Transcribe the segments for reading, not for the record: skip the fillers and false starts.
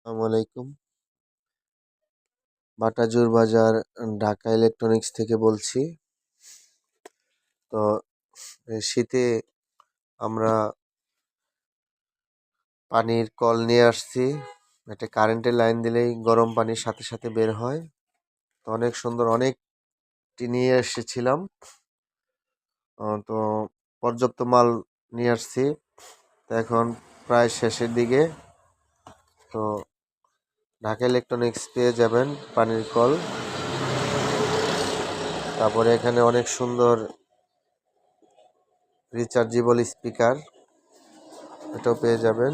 আসসালামু আলাইকুম। বাটাজোর বাজার ঢাকা ইলেকট্রনিক্স থেকে বলছি। তো শীতে আমরা পানির কল নিয়ে আসছি। একটা কারেন্টের লাইন দিলেই গরম পানির সাথে সাথে বের হয়। তো অনেক সুন্দর অনেকটি নিয়ে এসেছিলাম। তো পর্যাপ্ত মাল নিয়ে আসছি। তো এখন প্রায় শেষের দিকে। তো ঢাকা ইলেকট্রনিক্স পেয়ে যাবেন পানির কল। তারপরে এখানে অনেক সুন্দর রিচার্জেবল স্পিকার, এটাও পেয়ে যাবেন।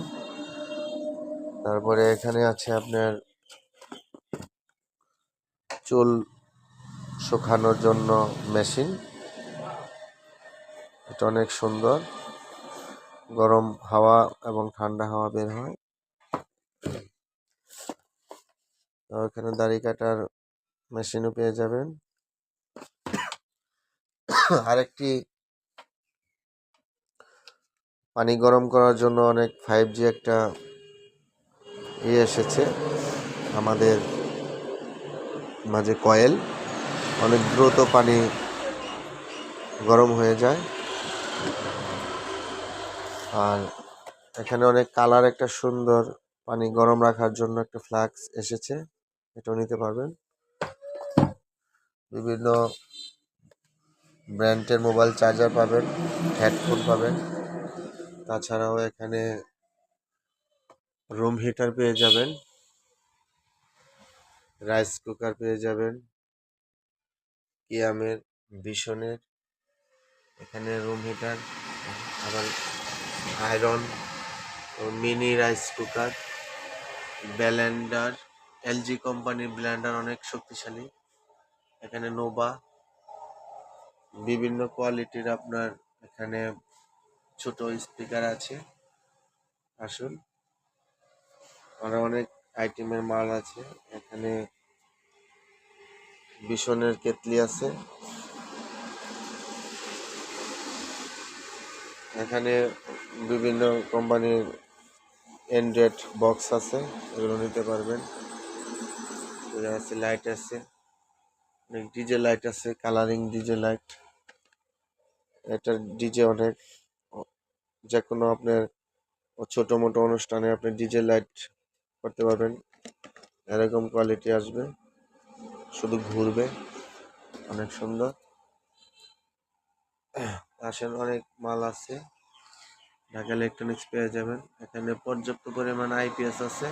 তারপরে এখানে আছে আপনার চুল শুকানোর জন্য মেশিন, এটা অনেক সুন্দর, গরম হাওয়া এবং ঠান্ডা হাওয়া বের হয়। তো এখানে দাড়ি কাটার মেশিনও পেয়ে যাবেন। আরেকটি পানি গরম করার জন্য অনেক 5G একটা এসেছে আমাদের মাঝে, কয়েল, অনেক দ্রুত পানি গরম হয়ে যায়। আর এখানে অনেক কালার একটা সুন্দর পানি গরম রাখার জন্য একটা ফ্লাক্স এসেছে, এটাও নিতে পারবেন। বিভিন্ন ব্র্যান্ডের মোবাইল চার্জার পাবেন, হেডফোন পাবেন। তাছাড়াও এখানে রুম হিটার পেয়ে যাবেন, রাইস কুকার পেয়ে যাবেন, কিয়ামের, ভিশনের। এখানে রুম হিটার, আবার iron, mini rice cooker, Blender, LG কোম্পানির ব্লেন্ডার অনেক শক্তিশালী। এখানে নোভা, বিভিন্ন কোয়ালিটির আপনার এখানে ছোট স্পিকার আছে। আসুন, আরো অনেক আইটেমের মাল আছে। এখানে ভিশনের কেতলি আছে, এখানে বিভিন্ন কোম্পানির অ্যান্ড্রয়েড বক্স আছে, এগুলো নিতে পারবেন। আছে লাইট আছে, অনেক ডিজে লাইট আছে, কালারিং ডিজে লাইট। এটার ডিজে অনেক, যে কোনো আপনার ছোট মোটো অনুষ্ঠানে আপনি ডিজে লাইট করতে পারবেন, এরকম কোয়ালিটি আসবে, শুধু ঘুরবে, অনেক সুন্দর। আসেন, অনেক মাল আছে, ঢাকা ইলেকট্রনিক্স পেয়ে যাবেন। এখানে পর্যাপ্ত পরিমাণ আইপিএস আছে,